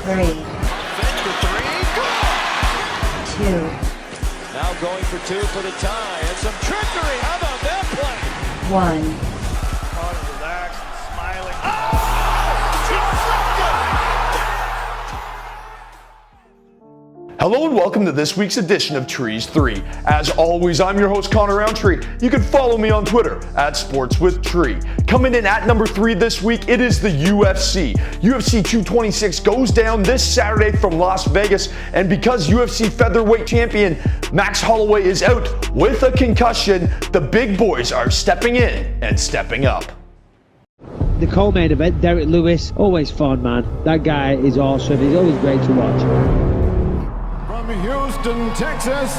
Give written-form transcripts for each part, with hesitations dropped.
3. Fetch for 3. 2. Now going for 2 for the tie. And some trickery. How about that play? 1. Relaxed and smiling. Hello and welcome to this week's edition of Tree3. As always, I'm your host, Connor Roundtree. You can follow me on Twitter at SportsWithTree. Coming in at number 3 this week, it is the UFC. UFC 226 goes down this Saturday from Las Vegas, and because UFC featherweight champion Max Holloway is out with a concussion, the big boys are stepping in and stepping up. The co-main event, Derek Lewis, always fun, man. That guy is awesome. He's always great to watch. From Houston, Texas.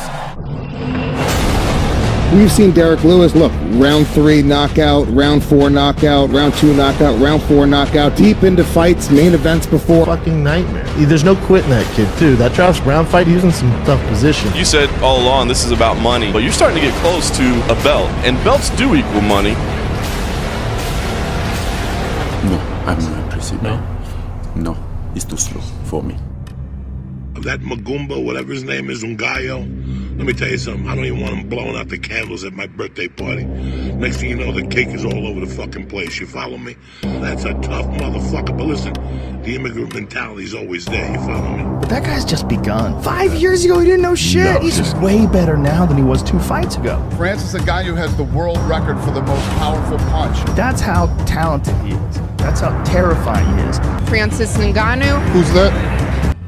We've seen Derek Lewis, look, round 3 knockout, round 4 knockout, round 2 knockout, round 4 knockout, deep into fights, main events before. Fucking nightmare. There's no quitting that kid, too. That Travis Brown fight, he was in some tough position. You said all along this is about money, but you're starting to get close to a belt, and belts do equal money. No, I'm not impressive. No, it's too slow for me. That Magumba, whatever his name is, Ungayo, let me tell you something. I don't even want him blowing out the candles at my birthday party. Next thing you know, the cake is all over the fucking place. You follow me? That's a tough motherfucker. But listen, the immigrant mentality is always there. You follow me? But that guy's just begun. 5 years ago, he didn't know shit. No, he's way better now than he was 2 fights ago. Francis Ngannou has the world record for the most powerful punch. That's how talented he is. That's how terrifying he is. Francis Ngannou. Who's that?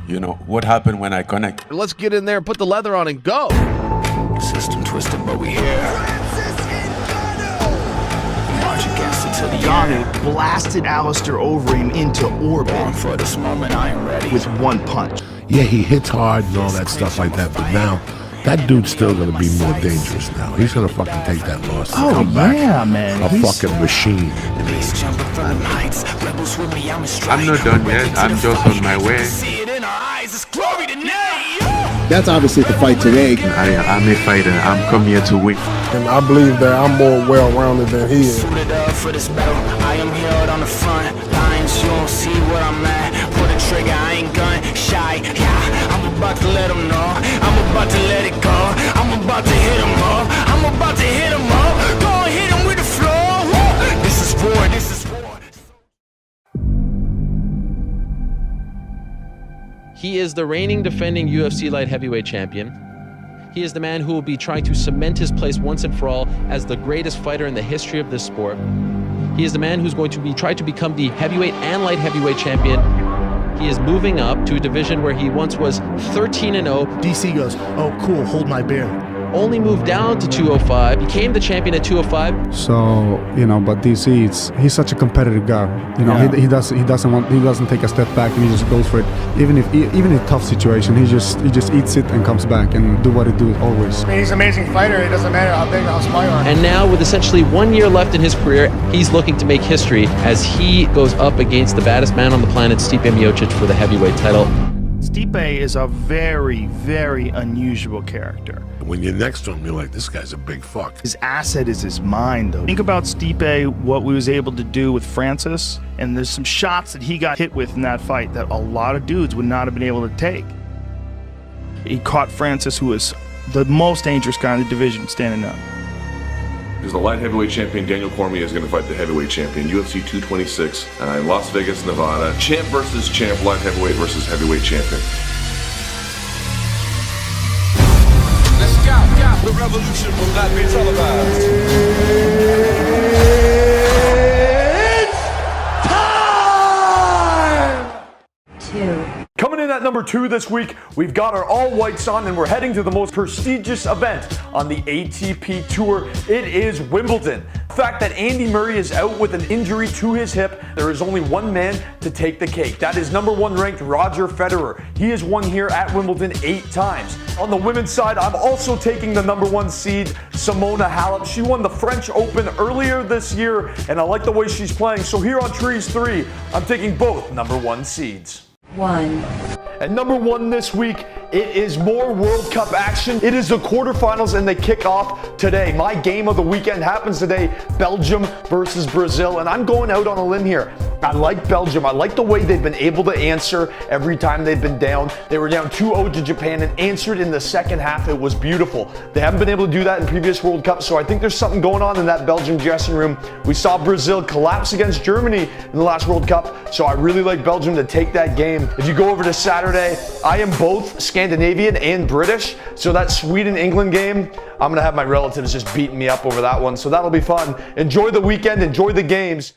You know, what happened when I connect? Let's get in there, put the leather on, and go. System twisted, but we here. Francis Ngannou! March against it till the Ngannou blasted Alistair Overeem into orbit. Born for this moment, I am ready. With 1 punch. Yeah, he hits hard and all that stuff like that, but now that dude's still gonna be more dangerous now. He's gonna fucking take that loss and come back man. a fucking machine. I'm not done yet. I'm just on my way. That's obviously the fight today. I'm a fighter. I'm come here to win. And I believe that I'm more well-rounded than he is. For this battle, I am held on the front lines. You don't see where I'm at. Pull the trigger, I ain't gun shy. Yeah, I'm about to let them know. I'm about to let it go. I'm about to hit them up. I'm about to hit them up. Go and hit them with the floor. Woo! This is war. This is war. He is the reigning defending UFC light heavyweight champion. He is the man who will be trying to cement his place once and for all as the greatest fighter in the history of this sport. He is the man who's going to be trying to become the heavyweight and light heavyweight champion. He is moving up to a division where he once was 13-0. DC goes, oh cool, hold my beer. Only moved down to 205, became the champion at 205. So, but DC, he's such a competitive guy. He doesn't take a step back and he just goes for it. Even in tough situation, he just eats it and comes back and do what he do always. I mean, he's an amazing fighter. It doesn't matter how big or how small you are. And now, with essentially 1 year left in his career, he's looking to make history as he goes up against the baddest man on the planet, Stipe Miocic, for the heavyweight title. Stipe is a very, very unusual character. When you're next to him, you're like, this guy's a big fuck. His asset is his mind, though. Think about Stipe, what we was able to do with Francis, and there's some shots that he got hit with in that fight that a lot of dudes would not have been able to take. He caught Francis, who was the most dangerous guy in the division, standing up. Because the light heavyweight champion Daniel Cormier is going to fight the heavyweight champion, UFC 226 in Las Vegas, Nevada. Champ versus champ, light heavyweight versus heavyweight champion. Let's go. The revolution will not be televised. It's time! 2. Coming in at number 2 this week, we've got our all-whites on and we're heading to the most prestigious event on the ATP Tour. It is Wimbledon. The fact that Andy Murray is out with an injury to his hip, there is only one man to take the cake. That is number 1 ranked Roger Federer. He has won here at Wimbledon 8 times. On the women's side, I'm also taking the number 1 seed, Simona Halep. She won the French Open earlier this year, and I like the way she's playing. So here on Trees 3, I'm taking both number 1 seeds. 1. And number one this week, it is more World Cup action. It is the quarterfinals and they kick off today. My game of the weekend happens today, Belgium versus Brazil. And I'm going out on a limb here. I like Belgium. I like the way they've been able to answer every time they've been down. They were down 2-0 to Japan and answered in the second half. It was beautiful. They haven't been able to do that in previous World Cups, so I think there's something going on in that Belgium dressing room. We saw Brazil collapse against Germany in the last World Cup, so I really like Belgium to take that game. If you go over to Saturday, I am both Scandinavian and British, so that Sweden-England game, I'm going to have my relatives just beating me up over that one, so that'll be fun. Enjoy the weekend, enjoy the games.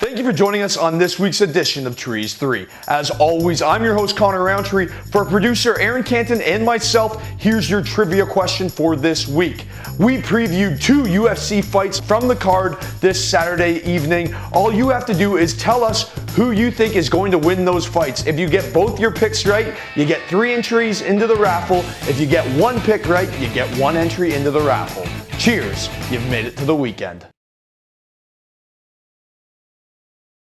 Thank you for joining us on this week's edition of Trees 3. As always, I'm your host, Connor Roundtree. For our producer, Aaron Canton, and myself, here's your trivia question for this week. We previewed 2 UFC fights from the card this Saturday evening. All you have to do is tell us who you think is going to win those fights. If you get both your picks right, you get 3 entries into the raffle. If you get 1 pick right, you get 1 entry into the raffle. Cheers, you've made it to the weekend.